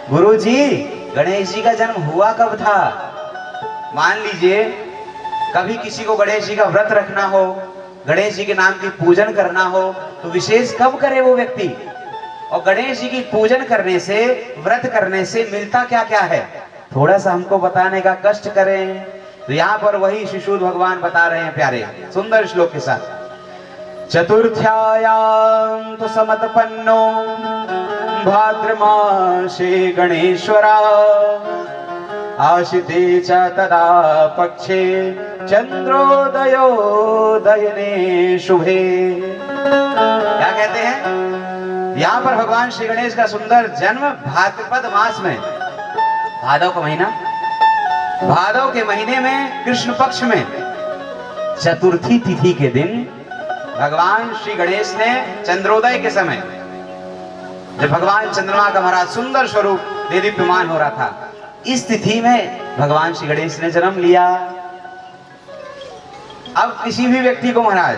गुरुजी, गणेश जी का जन्म हुआ कब था? मान लीजिए कभी किसी को गणेश जी का व्रत रखना हो, गणेश जी के नाम की पूजन करना हो, तो विशेष कब करे वो व्यक्ति? और गणेश जी की पूजन करने से, व्रत करने से मिलता क्या क्या है, थोड़ा सा हमको बताने का कष्ट करें। तो यहाँ पर वही शिशुद भगवान बता रहे हैं प्यारे सुंदर श्लोक के साथ। चतुर्थ्यायां तो समतपन्नो भाद्रमासे गणेश्वरा आशिते च तदा पक्षे चंद्रोदयोदयने शुभे। क्या कहते हैं? यहाँ पर भगवान श्री गणेश का सुंदर जन्म भाद्रपद मास में, भादव का महीना, भादव के महीने में कृष्ण पक्ष में चतुर्थी तिथि के दिन भगवान श्री गणेश ने चंद्रोदय के समय, जब भगवान चंद्रमा का महाराज सुंदर स्वरूप देदीप्यमान हो रहा था, इस तिथि में भगवान श्री गणेश ने जन्म लिया। अब किसी भी व्यक्ति को महाराज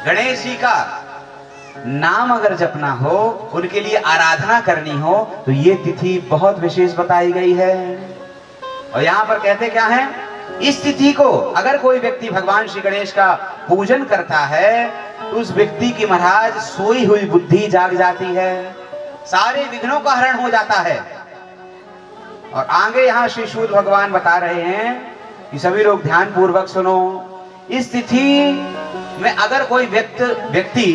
गणेश जी का नाम अगर जपना हो, उनके लिए आराधना करनी हो, तो ये तिथि बहुत विशेष बताई गई है। और यहाँ पर कहते क्या है, इस तिथि को अगर कोई व्यक्ति भगवान श्री गणेश का पूजन करता है, तो उस व्यक्ति की महाराज सोई हुई बुद्धि जाग जाती है, सारे विघ्नों का हरण हो जाता है। और आगे यहाँ श्री सूत भगवान बता रहे हैं कि सभी लोग ध्यान पूर्वक सुनो। इस तिथि में अगर कोई व्यक्ति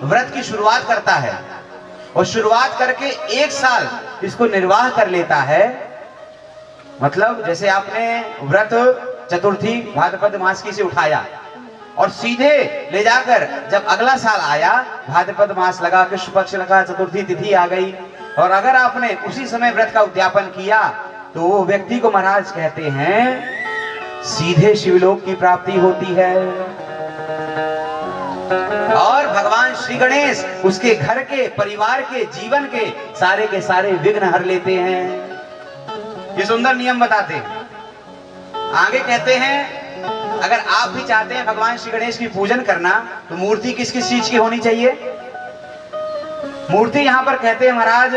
व्रत की शुरुआत करता है और शुरुआत करके एक साल इसको निर्वाह कर लेता है, मतलब जैसे आपने व्रत चतुर्थी भाद्रपद मास की से उठाया और सीधे ले जाकर जब अगला साल आया, भाद्रपद मास लगा, कृष्ण पक्ष लगा, चतुर्थी तिथि आ गई, और अगर आपने उसी समय व्रत का उद्यापन किया, तो वो व्यक्ति को महाराज कहते हैं सीधे शिवलोक की प्राप्ति होती है। और भगवान श्री गणेश उसके घर के, परिवार के, जीवन के सारे विघ्न हर लेते हैं। ये सुंदर नियम बताते हैं। आगे कहते हैं अगर आप भी चाहते हैं भगवान श्री गणेश की पूजन करना, तो मूर्ति किस किस चीज की होनी चाहिए? मूर्ति यहां पर कहते हैं महाराज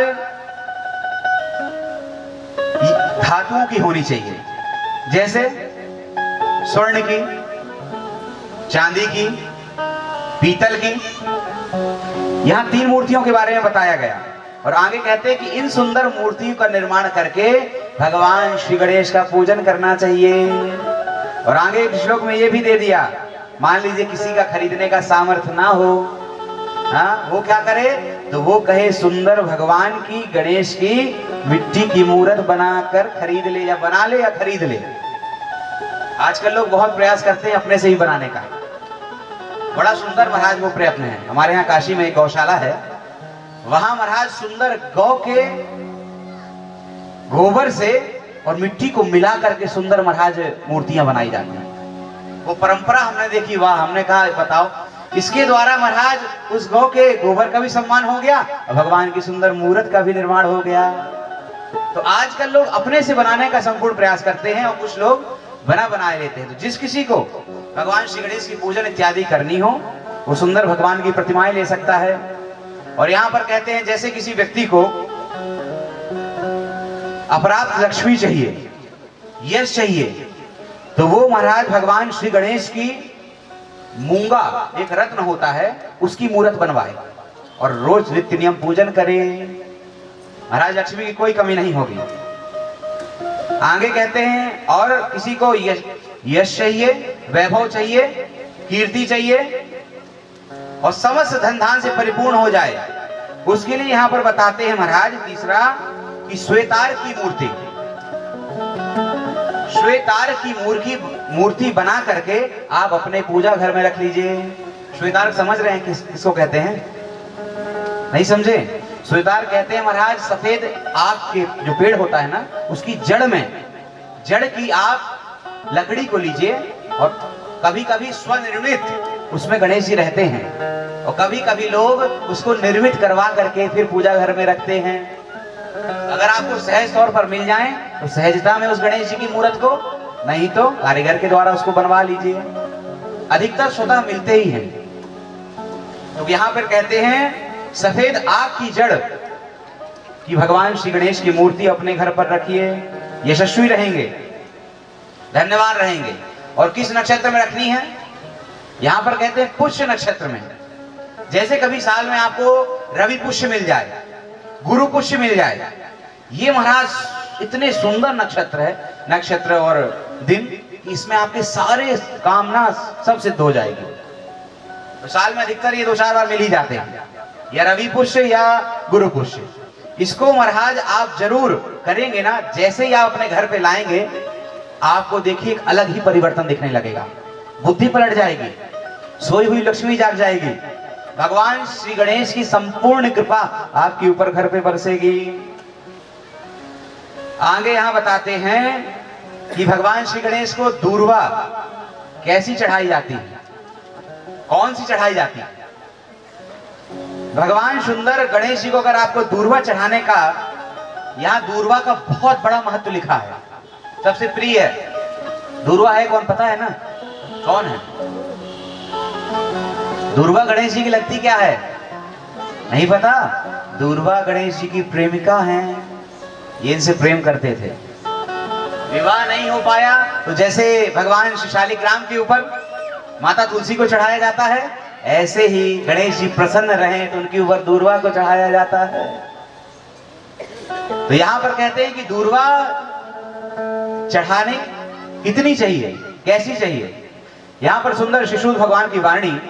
धातुओं की होनी चाहिए, जैसे स्वर्ण की, चांदी की, पीतल की। यहां 3 मूर्तियों के बारे में बताया गया। और आगे कहते हैं कि इन सुंदर मूर्तियों का निर्माण करके भगवान श्री गणेश का पूजन करना चाहिए। और आगे एक श्लोक में यह भी दे दिया, मान लीजिए किसी का खरीदने का सामर्थ्य ना हो, हाँ, वो क्या करे? तो वो कहे सुंदर भगवान की, गणेश की मिट्टी की मूर्त बनाकर खरीद ले, या बना ले या खरीद ले। आजकल लोग बहुत प्रयास करते हैं अपने से ही बनाने का, बड़ा सुंदर महाराज वो प्रयत्न है। हमारे यहाँ काशी में एक गौशाला है, वहां महाराज सुंदर गौ के गोबर से और मिट्टी को मिला करके सुंदर महाराज मूर्तियां बनाई जाती हैं। वो परंपरा हमने देखी, वाह, हमने कहा बताओ, इसके द्वारा महाराज उस गौ के गोबर का भी सम्मान हो गया और भगवान की सुंदर मूर्त का भी निर्माण हो गया। तो आजकल लोग अपने से बनाने का संपूर्ण प्रयास करते हैं और कुछ लोग बनाए लेते हैं। तो जिस किसी को भगवान श्री गणेश की पूजन इत्यादि करनी हो, वो सुंदर भगवान की प्रतिमाएं ले सकता है। और यहाँ पर कहते हैं जैसे किसी व्यक्ति को अप्राप्त लक्ष्मी चाहिए, यश चाहिए, तो वो महाराज भगवान श्री गणेश की मूंगा, एक रत्न होता है, उसकी मूर्त बनवाए और रोज नित्य नियम पूजन करे, महाराज लक्ष्मी की कोई कमी नहीं होगी। आगे कहते हैं और किसी को यश चाहिए, वैभव चाहिए, कीर्ति चाहिए और समस्त धन धान से परिपूर्ण हो जाए, उसके लिए यहां पर बताते हैं महाराज तीसरा कि श्वेतार की मूर्ति, श्वेतार की मूर्ति बना करके आप अपने पूजा घर में रख लीजिए। श्वेतार समझ रहे हैं किसको कहते हैं? नहीं समझे? श्वेतार कहते हैं महाराज सफेद आग के जो पेड़ होता है ना, उसकी जड़ की आप लकड़ी को लीजिए और कभी कभी स्वनिर्मित उसमें गणेश जी रहते हैं, और कभी कभी लोग उसको निर्मित करवा करके फिर पूजा घर में रखते हैं। अगर आपको सहज तौर पर मिल जाए तो सहजता में उस गणेश जी की मूर्त को, नहीं तो कारीगर के द्वारा उसको बनवा लीजिए, अधिकतर स्वतः मिलते ही हैं। तो यहां पर कहते हैं सफेद आग की जड़ कि भगवान श्री गणेश की मूर्ति अपने घर पर रखिए, यशस्वी रहेंगे, धन्यवान रहेंगे। और किस नक्षत्र में रखनी है? यहां पर कहते हैं पुष्य नक्षत्र में। जैसे कभी साल में आपको रवि पुष्य मिल जाए, गुरु पुष्य मिल जाए, ये महाराज इतने सुंदर नक्षत्र है, नक्षत्र और दिन, इसमें आपके सारे कामना सब सिद्ध हो जाएगी। तो साल में अधिकतर ये 2-4 बार मिल ही जाते हैं, या रवि पुष्य या गुरु पुष्य। इसको महाराज आप जरूर करेंगे ना, जैसे ही आप अपने घर पे लाएंगे, आपको देखिए एक अलग ही परिवर्तन दिखने लगेगा। बुद्धि पलट जाएगी, सोई हुई लक्ष्मी जाग जाएगी, भगवान श्री गणेश की संपूर्ण कृपा आपके ऊपर घर पे बरसेगी। आगे यहां बताते हैं कि भगवान श्री गणेश को दूर्वा कैसी चढ़ाई जाती है, कौन सी चढ़ाई जाती है। भगवान सुंदर गणेश जी को अगर आपको दूर्वा चढ़ाने का, यहां दूर्वा का बहुत बड़ा महत्व लिखा है। सबसे प्रिय है दूर्वा है कौन, पता है ना कौन है? दूर्वा गणेश जी की लगती क्या है? नहीं पता? दूर्वा गणेश जी की प्रेमिका हैं, ये इनसे प्रेम करते थे। विवाह नहीं हो पाया तो जैसे भगवान श्री शालिग्राम के ऊपर माता तुलसी को चढ़ाया जाता है, ऐसे ही गणेश जी प्रसन्न रहे तो उनके ऊपर दूर्वा को चढ़ाया जाता है। तो यहां पर कहते हैं कि दूर्वा चढ़ाने कितनी चाहिए, कैसी चाहिए। यहां पर सुंदर शिशु भगवान की वाणी,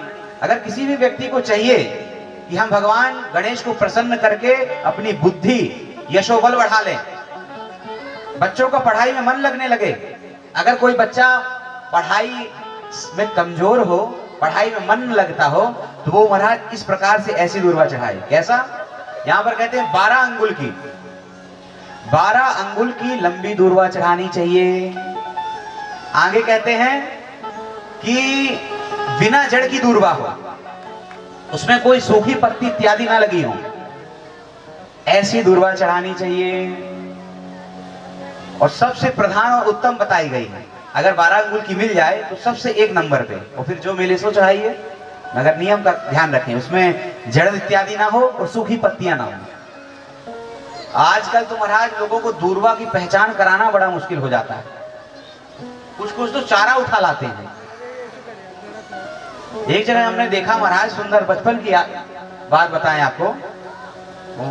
अगर किसी भी व्यक्ति को चाहिए कि हम भगवान गणेश को प्रसन्न करके अपनी बुद्धि यशोबल बढ़ा लें, बच्चों का पढ़ाई में मन लगने लगे। अगर कोई बच्चा पढ़ाई में कमजोर हो, पढ़ाई में मन लगता हो, तो वो महाराज इस प्रकार से ऐसी दूर्वा चढ़ाए। कैसा? यहां पर कहते हैं 12 अंगुल की लंबी दूर्वा चढ़ानी चाहिए। आगे कहते हैं कि बिना जड़ की दूर्वा हो, उसमें कोई सूखी पत्ती इत्यादि ना लगी हो, ऐसी दूर्वा चढ़ानी चाहिए। और सबसे प्रधान और उत्तम बताई गई है, अगर 12 अंगुल की मिल जाए तो सबसे 1 नंबर पे, और फिर जो मिले सो चढ़ाइए, मगर नियम का ध्यान रखें, उसमें जड़ इत्यादि ना हो और सूखी पत्तियां ना हो। आजकल तो महाराज लोगों को दूर्वा की पहचान कराना बड़ा मुश्किल हो जाता है। कुछ तो चारा उठा लाते हैं। एक जगह हमने देखा महाराज, सुंदर बचपन की बात बताएं आपको,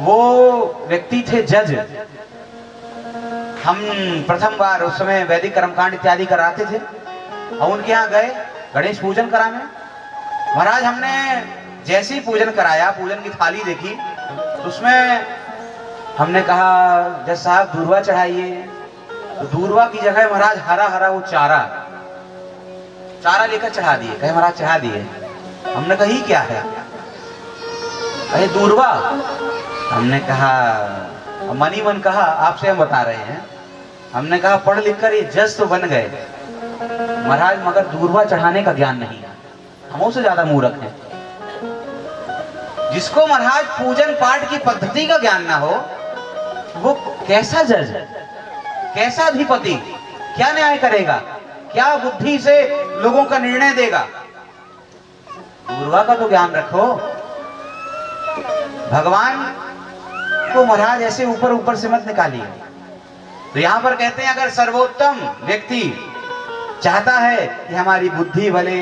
वो व्यक्ति थे जज। हम प्रथम बार उस समय वैदिक कर्मकांड इत्यादि कराते थे और उनके यहाँ गए गणेश पूजन कराने। महाराज हमने जैसे ही पूजन कराया, पूजन की थाली देखी, तो उसमें हमने कहा जज साहब दूर्वा चढ़ाइए। तो दूर्वा की जगह महाराज हरा हरा वो चारा लेकर चढ़ा दिए। कहे महाराज चढ़ा दिए। हमने कहा ही क्या है? कहे दूर्वा। हमने कहा, मन ही मन कहा आपसे हम बता रहे हैं, हमने कहा पढ़ लिख कर ये जज तो बन गए महाराज, मगर दूर्वा चढ़ाने का ज्ञान नहीं है। हम उससे ज्यादा मूर्ख हैं। जिसको महाराज पूजन पाठ की पद्धति का ज्ञान ना हो, वो कैसा जज है, कैसा अधिपति, क्या न्याय करेगा, क्या बुद्धि से लोगों का निर्णय देगा? दूर्वा का तो ज्ञान रखो। भगवान को महाराज ऐसे ऊपर ऊपर से मत निकालिए। तो यहां पर कहते हैं अगर सर्वोत्तम व्यक्ति चाहता है कि हमारी बुद्धि भले,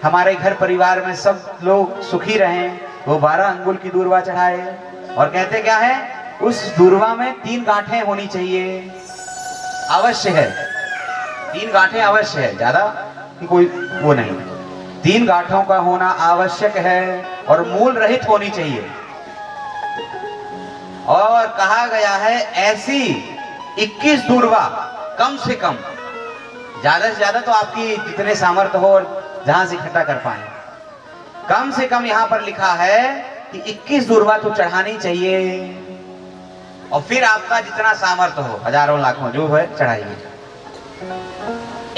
हमारे घर परिवार में सब लोग सुखी रहें, वो 12 अंगुल की दूर्वा चढ़ाए। और कहते क्या है, उस दूर्वा में 3 गांठें होनी चाहिए, अवश्य है। 3 गांठें अवश्य है, ज्यादा कोई वो नहीं। 3 गांठों का होना आवश्यक है और मूल रहित होनी चाहिए। और कहा गया है ऐसी 21 दूर्वा कम से कम, ज्यादा से ज्यादा तो आपकी जितने सामर्थ्य हो और जहां से इकट्ठा कर पाए, कम से कम यहां पर लिखा है कि 21 दूर्वा तो चढ़ानी चाहिए। और फिर आपका जितना सामर्थ्य हो, हजारों लाखों जो है चढ़ाइए।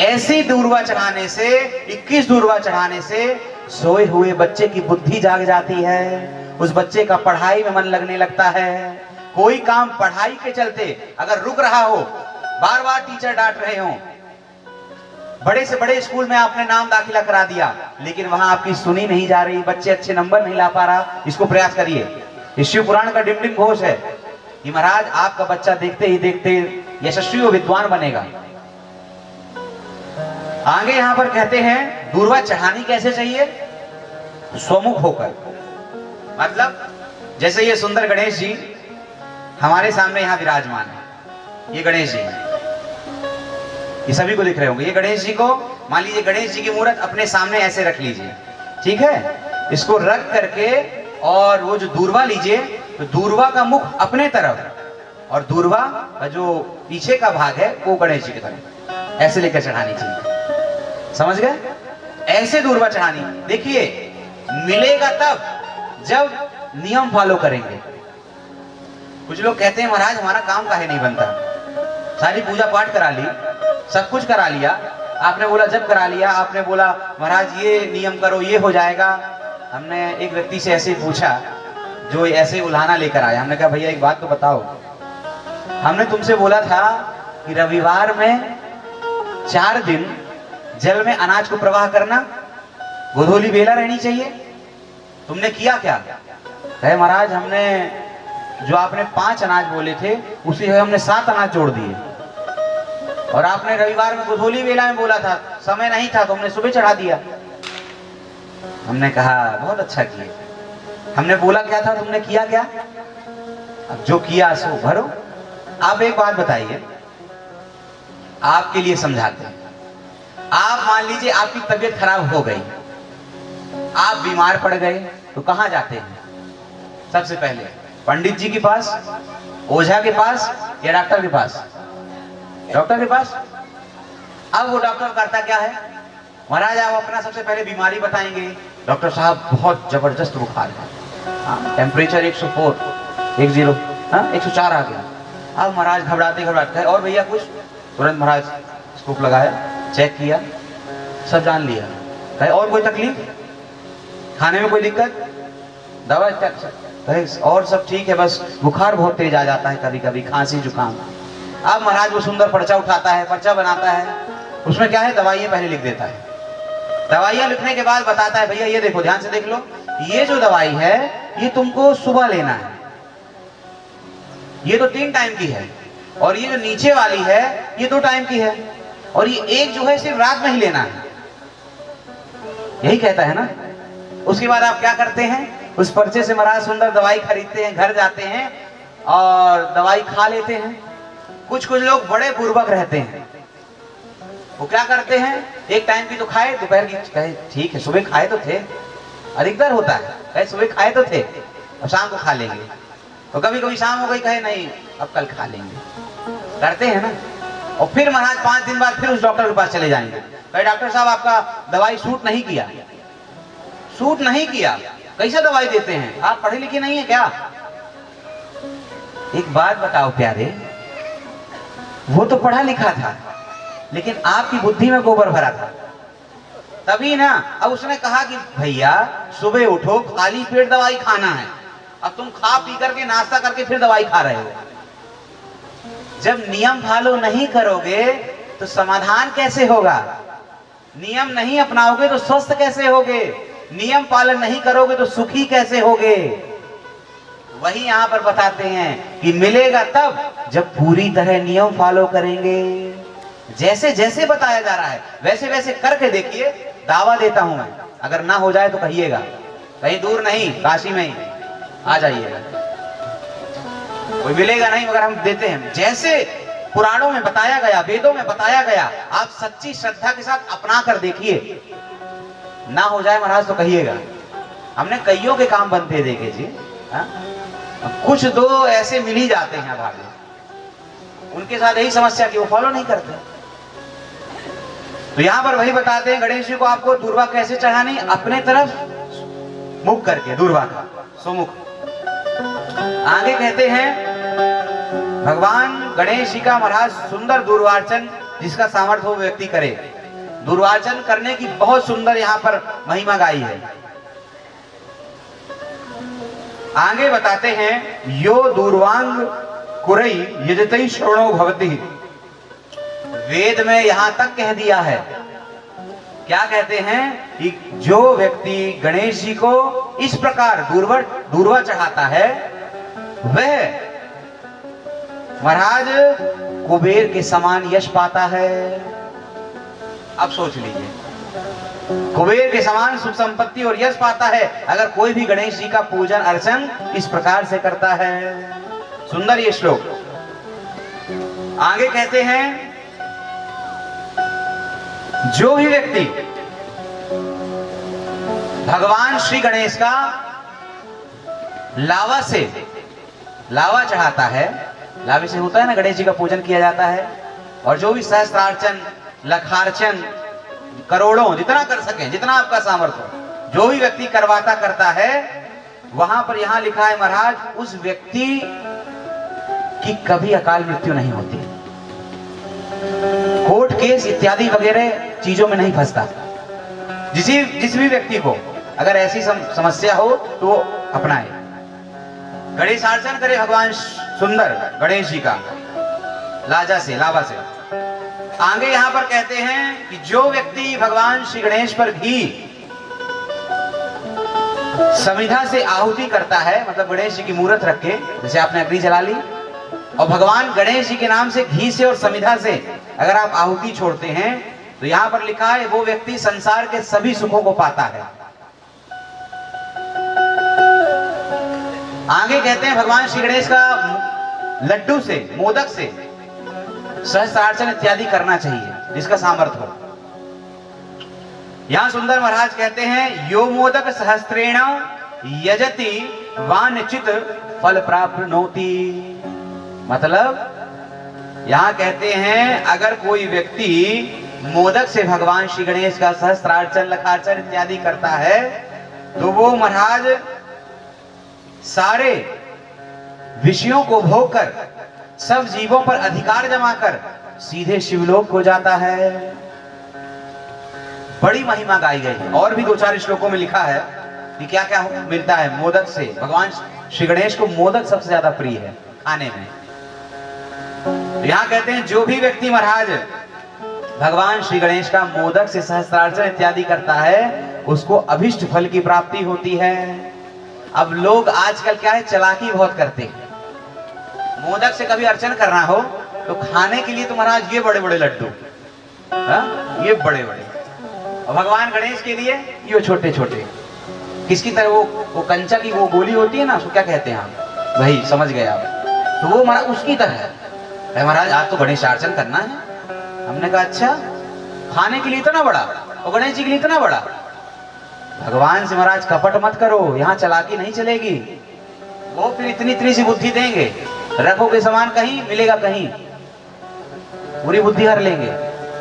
ऐसी दूर्वा चढ़ाने से, 21 दूर्वा चढ़ाने से सोए हुए बच्चे की बुद्धि जाग जाती है, उस बच्चे का पढ़ाई में मन लगने लगता है। कोई काम पढ़ाई के चलते अगर रुक रहा हो, बार बार टीचर डांट रहे हो, बड़े से बड़े स्कूल में आपने नाम दाखिला करा दिया लेकिन वहां आपकी सुनी नहीं जा रही, बच्चे अच्छे नंबर नहीं ला पा रहा, इसको प्रयास करिए। शिव पुराण का डिमडिम घोष है, कि महाराज आपका बच्चा देखते ही देखते यशस्वी और विद्वान बनेगा। आगे यहां पर कहते हैं दूर्वा चढ़ानी कैसे चाहिए? स्वमुख होकर। मतलब जैसे ये सुंदर गणेश जी हमारे सामने यहां विराजमान है, ये गणेश जी है, ये सभी को दिख रहे होंगे। ये गणेश जी को मान लीजिए, गणेश जी की मूर्त अपने सामने ऐसे रख लीजिए, ठीक है। इसको रख करके और वो जो दूर्वा लीजिए, तो दूर्वा का मुख अपने तरफ और दूर्वा का जो पीछे का भाग है वो गणेश जी की तरफ ऐसे लेकर चढ़ानी चाहिए। समझ गए? ऐसे दूर्वा चढ़ानी। देखिए मिलेगा तब जब नियम फॉलो करेंगे। कुछ लोग कहते हैं महाराज हमारा काम काहे नहीं बनता, सारी पूजा पाठ करा ली, सब कुछ करा लिया, आपने बोला जब करा लिया, आपने बोला महाराज ये नियम करो ये हो जाएगा। हमने एक व्यक्ति से ऐसे पूछा जो ऐसे उल्हाना लेकर आया, हमने कहा भैया एक बात तो बताओ, हमने तुमसे बोला था कि रविवार में 4 दिन जल में अनाज को प्रवाह करना, गोधूली बेला रहनी चाहिए, तुमने किया क्या? कहे महाराज हमने जो आपने 5 अनाज बोले थे उसी जगह हमने 7 अनाज जोड़ दिए, और आपने रविवार में गोधूली बेला में बोला था, समय नहीं था तो हमने सुबह चढ़ा दिया। हमने कहा बहुत अच्छा किए, हमने बोला क्या था तुमने किया क्या? अब जो किया सो भरो। आप एक बात बताइए, आपके लिए समझाते हैं। आप मान लीजिए आपकी तबीयत खराब हो गई, आप बीमार पड़ गए, तो कहां जाते हैं? सबसे पहले पंडित जी के पास, ओझा के पास या डॉक्टर के पास? डॉक्टर के पास। अब वो डॉक्टर करता क्या है? महाराज आप अपना सबसे पहले बीमारी बताएंगे। डॉक्टर साहब बहुत जबरदस्त बुखार है, टेम्परेचर 104 आ गया। अब महाराज घबराते घबराते, और भैया कुछ? तुरंत महाराज स्कोप लगाया, चेक किया, सब जान लिया। कहे और कोई तकलीफ, खाने में कोई दिक्कत, दवा कहे और सब ठीक है, बस बुखार बहुत तेज आ जाता है कभी कभी, खांसी जुकाम। अब महाराज वो सुंदर पर्चा उठाता है, पर्चा बनाता है, उसमें क्या है दवाइयां पहले लिख देता है। दवाइयां लिखने के बाद बताता है भैया ये देखो, ध्यान से देख लो, ये जो दवाई है ये तुमको सुबह लेना है, ये तो 3 टाइम की है, और ये जो नीचे वाली है ये 2 टाइम की है, और ये एक जो है सिर्फ रात में ही लेना है। यही कहता है ना। उसके बाद आप क्या करते हैं? उस पर्चे से महाराज सुंदर दवाई खरीदते हैं, घर जाते हैं और दवाई खा लेते हैं। कुछ लोग बड़े पूर्वक रहते हैं, वो क्या करते हैं, एक टाइम की तो खाए, दोपहर की कहे ठीक है सुबह खाए तो थे, अधिकतर होता है कहे सुबह खाए तो थे, अब शाम को खा लेंगे, तो कभी कभी शाम हो गई कहे नहीं अब कल खा लेंगे, करते हैं ना। और फिर महाराज 5 दिन बाद फिर उस डॉक्टर के पास चले जाएंगे, कहे डॉक्टर साहब आपका दवाई सूट नहीं किया, सूट नहीं किया। कैसे दवाई देते हैं, आप पढ़े लिखे नहीं है क्या? एक बात बताओ प्यारे, वो तो पढ़ा लिखा था लेकिन आपकी बुद्धि में गोबर भरा था, तभी ना। अब उसने कहा कि भैया सुबह उठो, खाली पेट दवाई खाना है, अब तुम खा पी करके नाश्ता करके फिर दवाई खा रहे हो। जब नियम फॉलो नहीं करोगे तो समाधान कैसे होगा? नियम नहीं अपनाओगे तो स्वस्थ कैसे होगे? नियम पालन नहीं करोगे तो सुखी कैसे होगे? वही यहां पर बताते हैं कि मिलेगा तब जब पूरी तरह नियम फॉलो करेंगे। जैसे जैसे बताया जा रहा है वैसे वैसे करके देखिए, दावा देता हूं मैं, अगर ना हो जाए तो कहिएगा, कहीं दूर नहीं काशी में ही आ जाइएगा, कोई मिलेगा नहीं मगर हम देते हैं। जैसे पुराणों में बताया गया, वेदों में बताया गया, आप सच्ची श्रद्धा के साथ अपना कर देखिए, ना हो जाए महाराज तो कहिएगा। हमने कईयों के काम बनते देखे जी, कुछ 2 ऐसे मिल ही जाते हैं भाग्य, उनके साथ यही समस्या कि वो फॉलो नहीं करते। तो यहां पर वही बताते हैं गणेश जी को आपको दूर्वा कैसे चढ़ानी, अपने तरफ मुख करके, दूर्वा का सुमुख। आगे कहते हैं भगवान गणेश जी का महाराज सुंदर दूर्वार्चन जिसका सामर्थ्य हो व्यक्ति करे। दूर्वार्चन करने की बहुत सुंदर यहां पर महिमा गाई है। आगे बताते हैं यो दूर्वांग कुरई यजतई श्रवणो भवति। वेद में यहां तक कह दिया है, क्या कहते हैं कि जो व्यक्ति गणेश जी को इस प्रकार दूर्वा चढ़ाता है वह महाराज कुबेर के समान यश पाता है। अब सोच लीजिए, कुबेर के समान सुख संपत्ति और यश पाता है अगर कोई भी गणेश जी का पूजन अर्चन इस प्रकार से करता है। सुंदर ये श्लोक। आगे कहते हैं, जो भी व्यक्ति भगवान श्री गणेश का लावा चढ़ाता है, लावे से होता है ना गणेश जी का पूजन किया जाता है, और जो भी सहस्त्रार्चन, लखार्चन, करोड़ों, जितना कर सके, जितना आपका सामर्थ्य हो, जो भी व्यक्ति करता है, वहां पर यहां लिखा है महाराज, उस व्यक्ति की कभी अकाल मृत्यु नहीं होती, कोर्ट केस इत्यादि वगैरह चीजों में नहीं फंसता। जिस भी व्यक्ति को अगर ऐसी समस्या हो तो वो अपनाए, गणेशार्चन करे भगवान सुंदर गणेश जी का लावा से। आगे यहां पर कहते हैं कि जो व्यक्ति भगवान श्री गणेश पर घी समिधा से आहुति करता है, मतलब गणेश जी की मूर्त रख के, जैसे आपने अग्नि जला ली, और भगवान गणेश जी के नाम से घी से और समिधा से अगर आप आहुति छोड़ते हैं, तो यहां पर लिखा है वो व्यक्ति संसार के सभी सुखों को पाता है। आगे कहते हैं भगवान श्री गणेश का लड्डू से, मोदक से सहस्त्रार्चन इत्यादि करना चाहिए, जिसका सामर्थ्य हो। यहां सुंदर महाराज कहते हैं, यो मोदक सहस्त्रेण यजति वांछित फल प्राप्नोति। मतलब यहां कहते हैं, अगर कोई व्यक्ति मोदक से भगवान श्री गणेश का सहस्त्रार्चन, लखार्चन इत्यादि करता है, तो वो महाराज सारे विषयों को भोग कर, सब जीवों पर अधिकार जमा कर सीधे शिवलोक को जाता है। बड़ी महिमा गाई गई। और भी 2-4 श्लोकों में लिखा है कि क्या क्या मिलता है मोदक से। भगवान श्री गणेश को मोदक सबसे ज्यादा प्रिय है खाने में। यहां कहते हैं, जो भी व्यक्ति महाराज भगवान श्री गणेश का मोदक से सहस्त्रार्चन इत्यादि करता है, उसको अभिष्ट फल की प्राप्ति होती है। अब लोग आजकल क्या है, चालाकी बहुत करते हैं। मोदक से कभी अर्चन करना हो तो खाने के लिए तो महाराज ये बड़े बड़े लड्डू, ये बड़े बड़े, और भगवान गणेश के लिए ये छोटे छोटे। किसकी तरह वो कंचा की वो गोली होती है ना, उसको क्या कहते हैं आप, वही समझ गए आप। तो वो महाराज उसकी तरह है। महाराज आज तो गणेशार्चन करना है। हमने कहा अच्छा, खाने के लिए इतना बड़ा और गणेश जी के लिए इतना बड़ा। भगवान से महाराज कपट मत करो, यहाँ चालाकी नहीं चलेगी। वो फिर इतनी सी बुद्धि देंगे, रखोगे सामान कहीं मिलेगा कहीं, पूरी बुद्धि हर लेंगे।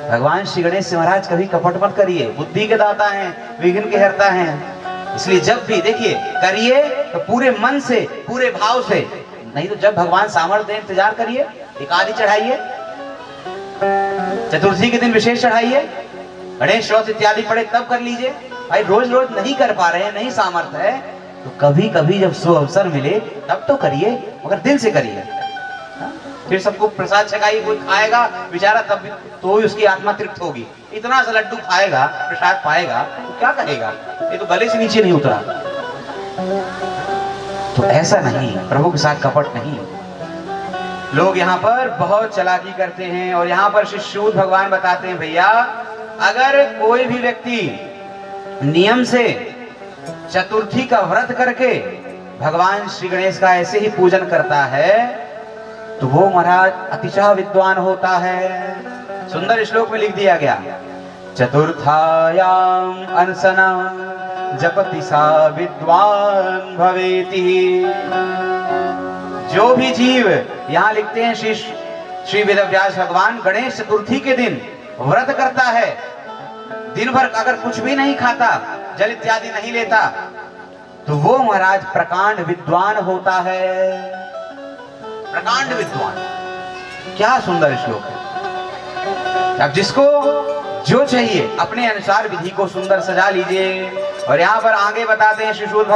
भगवान श्री गणेश से महाराज कभी कपट मत करिए, बुद्धि के दाता हैं, विघ्न के हरता हैं। इसलिए जब भी देखिए करिए तो पूरे मन से, पूरे भाव से, नहीं तो जब भगवान सामर्थ्य दें इंतजार करिए। एकादशी चढ़ाइए, चतुर्थी के दिन विशेष चढ़ाइए, गणेश चौथ इत्यादि पड़े तब कर लीजिए। भाई रोज रोज नहीं कर पा रहे हैं, नहीं सामर्थ्य है, तो कभी कभी जब शुभ अवसर मिले तब तो करिए, मगर दिल से करिए। फिर सबको प्रसाद छकाइए, कोई खाएगा बेचारा तब भी तो उसकी आत्मा तृप्त होगी। इतना सा लड्डू खाएगा, प्रसाद पाएगा, तो क्या कहेगा, ये तो गले से नीचे नहीं उतरा। तो ऐसा नहीं, प्रभु के साथ कपट नहीं। लोग यहाँ पर बहुत चालाकी करते हैं। और यहाँ पर श्री सूत भगवान बताते हैं, भैया अगर कोई भी व्यक्ति नियम से चतुर्थी का व्रत करके भगवान श्री गणेश का ऐसे ही पूजन करता है, तो वो महाराज अतिशय विद्वान होता है। सुंदर श्लोक में लिख दिया गया, चतुर्थायाम अनसना जपति सा विद्वान भवेति। जो भी जीव, यहाँ लिखते हैं श्री वेदव्यास भगवान, गणेश चतुर्थी के दिन व्रत करता है, दिन भर अगर कुछ भी नहीं खाता, जल इत्यादि नहीं लेता, तो वो महाराज प्रकांड विद्वान होता है। प्रकांड विद्वान, क्या सुंदर श्लोक है। अब जिसको जो चाहिए अपने अनुसार विधि को सुंदर सजा लीजिए। और यहाँ पर आगे बताते हैं श्री सूत भगवान